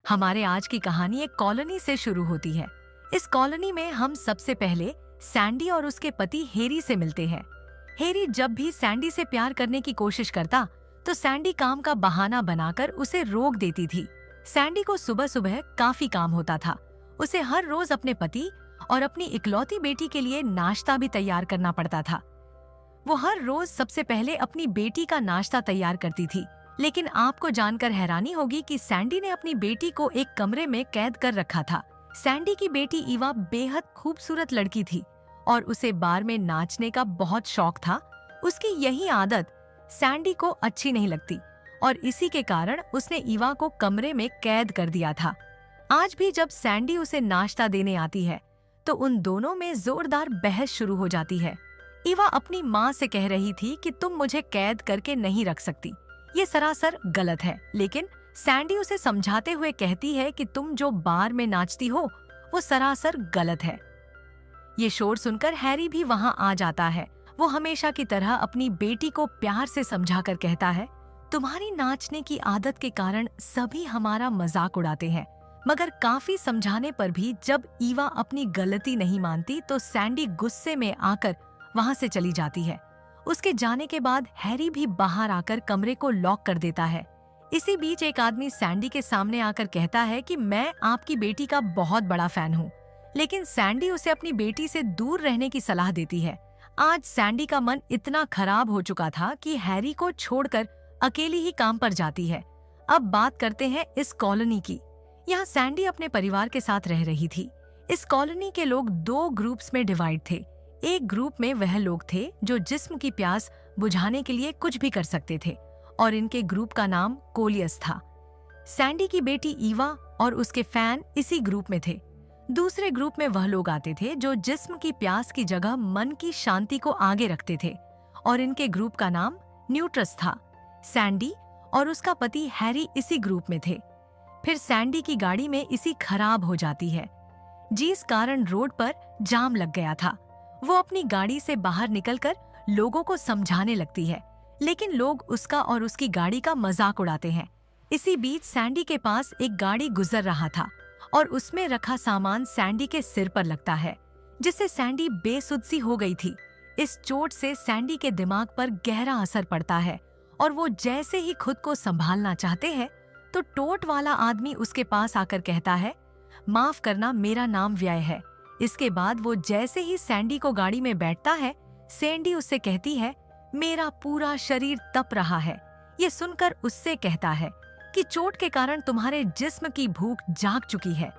हमारे आज की कहानी एक कॉलोनी से शुरू होती है। इस कॉलोनी में हम सबसे पहले सैंडी और उसके पति हैरी से मिलते हैं। हैरी जब भी सैंडी से प्यार करने की कोशिश करता तो सैंडी काम का बहाना बनाकर उसे रोक देती थी। सैंडी को सुबह सुबह काफी काम होता था। उसे हर रोज अपने पति और अपनी इकलौती बेटी के लिए नाश्ता भी तैयार करना पड़ता था। वो हर रोज सबसे पहले अपनी बेटी का नाश्ता तैयार करती थी, लेकिन आपको जानकर हैरानी होगी कि सैंडी ने अपनी बेटी को एक कमरे में कैद कर रखा था। सैंडी की बेटी ईवा बेहद खूबसूरत लड़की थी और उसे बार में नाचने का बहुत शौक था। उसकी यही आदत सैंडी को अच्छी नहीं लगती और इसी के कारण उसने ईवा को कमरे में कैद कर दिया था। आज भी जब सैंडी उसे नाश्ता देने आती है तो उन दोनों में जोरदार बहस शुरू हो जाती है। ईवा अपनी माँ से कह रही थी कि तुम मुझे कैद करके नहीं रख सकती, ये सरासर गलत है, लेकिन सैंडी उसे समझाते हुए कहती है कि तुम जो बार में नाचती हो वो सरासर गलत है। ये शोर सुनकर हैरी भी वहां आ जाता है। वो हमेशा की तरह अपनी बेटी को प्यार से समझाकर कहता है, तुम्हारी नाचने की आदत के कारण सभी हमारा मजाक उड़ाते हैं। मगर काफी समझाने पर भी जब ईवा अपनी गलती नहीं मानती तो सैंडी गुस्से में आकर वहां से चली जाती है। उसके जाने के बाद हैरी भी बाहर आकर कमरे को लॉक कर देता है। इसी बीच एक आदमी सैंडी के सामने आकर कहता है कि मैं आपकी बेटी का बहुत बड़ा फैन हूँ, लेकिन सैंडी उसे अपनी बेटी से दूर रहने की सलाह देती है। आज सैंडी का मन इतना खराब हो चुका था कि हैरी को छोड़कर अकेली ही काम पर जाती है। अब बात करते हैं इस कॉलोनी की। यहाँ सैंडी अपने परिवार के साथ रह रही थी। इस कॉलोनी के लोग दो ग्रुप्स में डिवाइड थे। एक ग्रुप में वह लोग थे जो जिस्म की प्यास बुझाने के लिए कुछ भी कर सकते थे और इनके ग्रुप का नाम कोलियस था। सैंडी की बेटी ईवा और उसके फैन इसी ग्रुप में थे। दूसरे ग्रुप में वह लोग आते थे जो जिस्म की प्यास की जगह मन की शांति को आगे रखते थे और इनके ग्रुप का नाम न्यूट्रस था। सैंडी और उसका पति हैरी इसी ग्रुप में थे। फिर सैंडी की गाड़ी में इसी खराब हो जाती है, जिस कारण रोड पर जाम लग गया था। वो अपनी गाड़ी से बाहर निकलकर लोगों को समझाने लगती है, लेकिन लोग उसका और उसकी गाड़ी का मजाक उड़ाते हैं। इसी बीच सैंडी के पास एक गाड़ी गुजर रहा था और उसमें रखा सामान सैंडी के सिर पर लगता है, जिससे सैंडी बेसुध सी हो गई थी। इस चोट से सैंडी के दिमाग पर गहरा असर पड़ता है और वो जैसे ही खुद को संभालना चाहते हैं तो टोट वाला आदमी उसके पास आकर कहता है, माफ करना, मेरा नाम व्यय है। इसके बाद वो जैसे ही सैंडी को गाड़ी में बैठता है, सैंडी उससे कहती है, मेरा पूरा शरीर तप रहा है। ये सुनकर उससे कहता है कि चोट के कारण तुम्हारे जिस्म की भूख जाग चुकी है।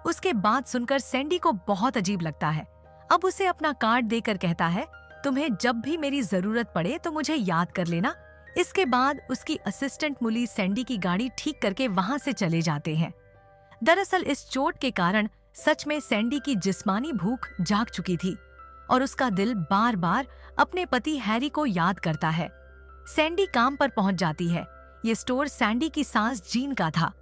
उसके बाद सुनकर सैंडी को बहुत अजीब लगता है। अब उसे अपना कार्ड देकर कहता है, तुम्हें जब भी मेरी जरूरत पड़े तो मुझे याद कर लेना। इसके बाद उसकी असिस्टेंट मुली सैंडी की गाड़ी ठीक करके वहां से चले जाते हैं। दरअसल इस चोट के कारण सच में सैंडी की जिस्मानी भूख जाग चुकी थी और उसका दिल बार बार अपने पति हैरी को याद करता है। सैंडी काम पर पहुंच जाती है। ये स्टोर सैंडी की सास जीन का था।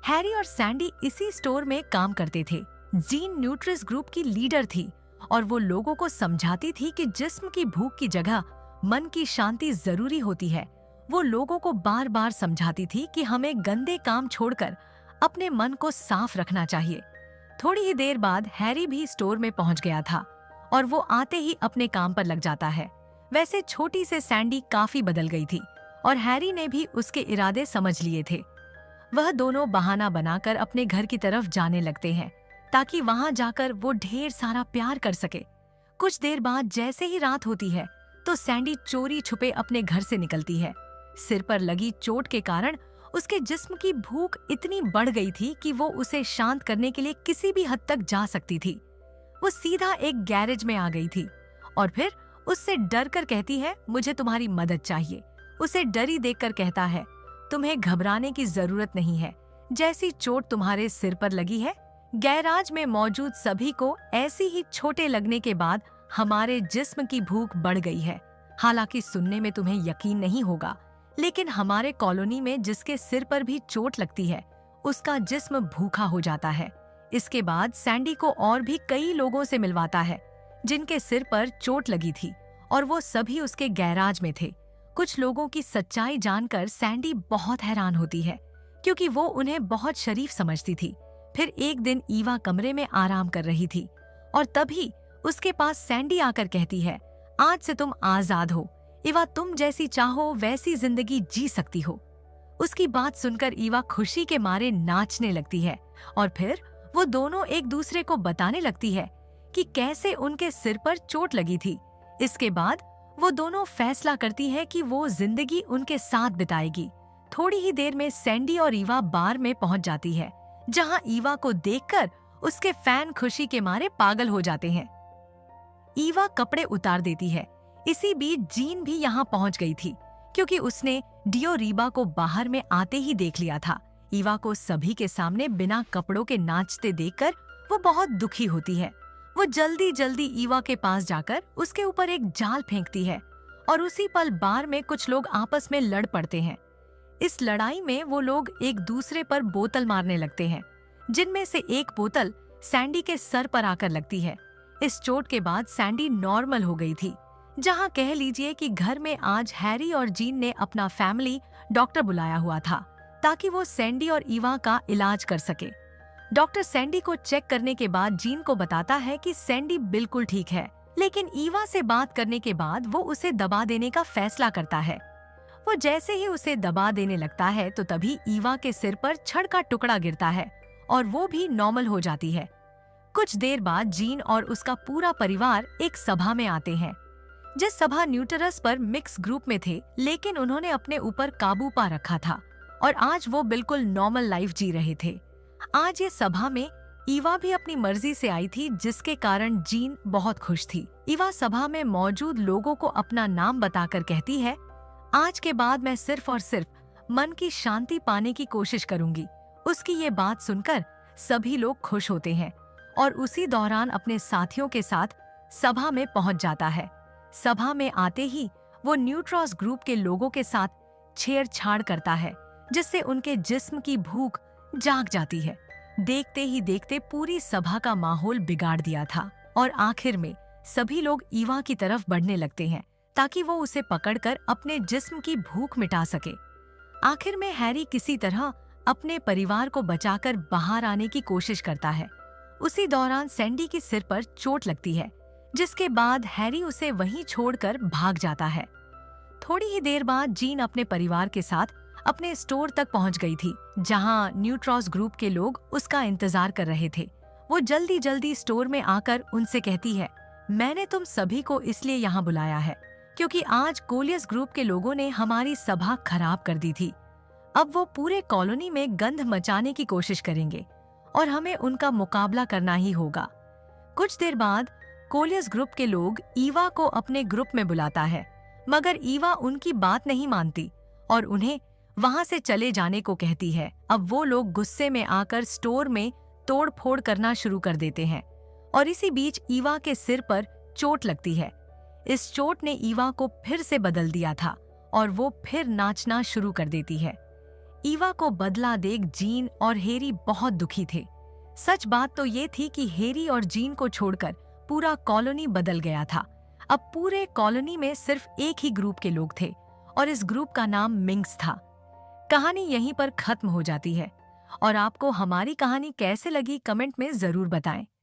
हैरी और सैंडी इसी स्टोर में काम करते थे। जीन न्यूट्रिस ग्रुप की लीडर थी और वो लोगों को समझाती थी कि जिस्म की भूख की जगह मन की शांति जरूरी होती है। वो लोगों को बार बार समझाती थी कि हमें गंदे काम छोड़कर अपने मन को साफ रखना चाहिए। थोड़ी ही देर बाद हैरी भी स्टोर में पहुंच गया था और वो आते ही अपने काम पर लग जाता है। वैसे छोटी से सैंडी काफी बदल गई थी और हैरी ने भी उसके इरादे समझ लिए थे। वह दोनों बहाना बनाकर अपने घर की तरफ जाने लगते हैं ताकि वहां जाकर वो ढेर सारा प्यार कर सके। कुछ देर बाद जैसे ही रात होती है तो सैंडी चोरी छुपे अपने घर से निकलती है। सिर पर लगी चोट के कारण उसके जिस्म की भूख इतनी बढ़ गई थी कि वो उसे शांत करने के लिए किसी भी हद तक जा सकती थी। वो सीधा एक गैरेज में आ गई थी और फिर उससे डर कर कहती है, मुझे तुम्हारी मदद चाहिए। उसे डरी देखकर कहता है, तुम्हें घबराने की जरूरत नहीं है। जैसी चोट तुम्हारे सिर पर लगी है, गैराज में मौजूद सभी को ऐसी ही छोटे लगने के बाद हमारे जिस्म की भूख बढ़ गई है। हालांकि सुनने में तुम्हें यकीन नहीं होगा, लेकिन हमारे कॉलोनी में जिसके सिर पर भी चोट लगती है उसका जिस्म भूखा हो जाता है। इसके बाद सैंडी को और भी कई लोगों से मिलवाता है जिनके सिर पर चोट लगी थी और वो सभी उसके गैराज में थे। कुछ लोगों की सच्चाई जानकर सैंडी बहुत हैरान होती है क्योंकि वो उन्हें बहुत शरीफ समझती थी। फिर एक दिन ईवा कमरे में आराम कर रही थी और तभी उसके पास सैंडी आकर कहती है, आज से तुम आजाद हो ईवा, तुम जैसी चाहो वैसी जिंदगी जी सकती हो। उसकी बात सुनकर ईवा खुशी के मारे नाचने लगती है और फिर वो दोनों एक दूसरे को बताने लगती है कि कैसे उनके सिर पर चोट लगी थी। इसके बाद वो दोनों फैसला करती है कि वो जिंदगी उनके साथ बिताएगी। थोड़ी ही देर में सैंडी और ईवा बार में पहुंच जाती है, जहां ईवा को देखकर उसके फैन खुशी के मारे पागल हो जाते हैं। ईवा कपड़े उतार देती है। इसी बीच जीन भी यहाँ पहुंच गई थी, क्योंकि उसने डियो रीबा को बाहर में आते ही देख लिया था। ईवा को सभी के सामने बिना कपड़ों के नाचते देखकर वो बहुत दुखी होती है। वो जल्दी जल्दी ईवा के पास जाकर उसके ऊपर एक जाल फेंकती है और उसी पल बार में कुछ लोग आपस में लड़ पड़ते हैं। इस लड़ाई में वो लोग एक दूसरे पर बोतल मारने लगते हैं, जिनमें से एक बोतल सैंडी के सर पर आकर लगती है। इस चोट के बाद सैंडी नॉर्मल हो गई थी, जहां कह लीजिए कि घर में आज हैरी और जीन ने अपना फैमिली डॉक्टर बुलाया हुआ था ताकि वो सैंडी और ईवा का इलाज कर सके। डॉक्टर सैंडी को चेक करने के बाद जीन को बताता है कि सैंडी बिल्कुल ठीक है, लेकिन ईवा से बात करने के बाद वो उसे दबा देने का फैसला करता है। वो जैसे ही उसे दबा देने लगता है तो तभी ईवा के सिर पर छड़ का टुकड़ा गिरता है और वो भी नॉर्मल हो जाती है। कुछ देर बाद जीन और उसका पूरा परिवार एक सभा में आते हैं। जिस सभा न्यूटरस पर मिक्स ग्रुप में थे, लेकिन उन्होंने अपने ऊपर काबू पा रखा था और आज वो बिल्कुल नॉर्मल लाइफ जी रहे थे। आज ये सभा में ईवा भी अपनी मर्जी से आई थी, जिसके कारण जीन बहुत खुश थी। ईवा सभा में मौजूद लोगों को अपना नाम बताकर कहती है, आज के बाद मैं सिर्फ और सिर्फ मन की शांति पाने की कोशिश करूंगी। उसकी ये बात सुनकर सभी लोग खुश होते हैं और उसी दौरान अपने साथियों के साथ सभा में पहुंच जाता है। सभा में आते ही वो न्यूट्रॉस ग्रुप के लोगों के साथ छेड़छाड़ करता है, जिससे उनके जिस्म की भूख जाग जाती है। देखते ही देखते पूरी सभा का माहौल बिगाड़ दिया था और आखिर में सभी लोग ईवा की तरफ बढ़ने लगते हैं ताकि वो उसे पकड़कर अपने जिस्म की भूख मिटा सके। आखिर में हैरी किसी तरह अपने परिवार को बचाकर बाहर आने की कोशिश करता है। उसी दौरान सैंडी के सिर पर चोट लगती है, जिसके बाद हैरी उसे वहीं छोड़कर भाग जाता है। थोड़ी ही देर बाद जीन अपने परिवार के साथ अपने स्टोर तक पहुंच गई थी, जहां न्यूट्रॉस ग्रुप के लोग उसका इंतजार कर रहे थे। वो जल्दी जल्दी स्टोर में आकर उनसे कहती है, मैंने तुम सभी को इसलिए यहाँ बुलाया है क्योंकि आज कोलियस ग्रुप के लोगों ने हमारी सभा खराब कर दी थी। अब वो पूरे कॉलोनी में गंध मचाने की कोशिश करेंगे और हमें उनका मुकाबला करना ही होगा। कुछ देर बाद कोलियस ग्रुप के लोग ईवा को अपने ग्रुप में बुलाता है, मगर ईवा उनकी बात नहीं मानती और उन्हें वहां से चले जाने को कहती है। अब वो लोग गुस्से में आकर स्टोर में तोड़ फोड़ करना शुरू कर देते हैं और इसी बीच ईवा के सिर पर चोट लगती है। इस चोट ने ईवा को फिर से बदल दिया था और वो फिर नाचना शुरू कर देती है। ईवा को बदला देख जीन और हेरी बहुत दुखी थे। सच बात तो ये थी कि हेरी और जीन को छोड़कर पूरा कॉलोनी बदल गया था। अब पूरे कॉलोनी में सिर्फ एक ही ग्रुप के लोग थे और इस ग्रुप का नाम मिंक्स था। कहानी यहीं पर खत्म हो जाती है और आपको हमारी कहानी कैसे लगी कमेंट में जरूर बताएं।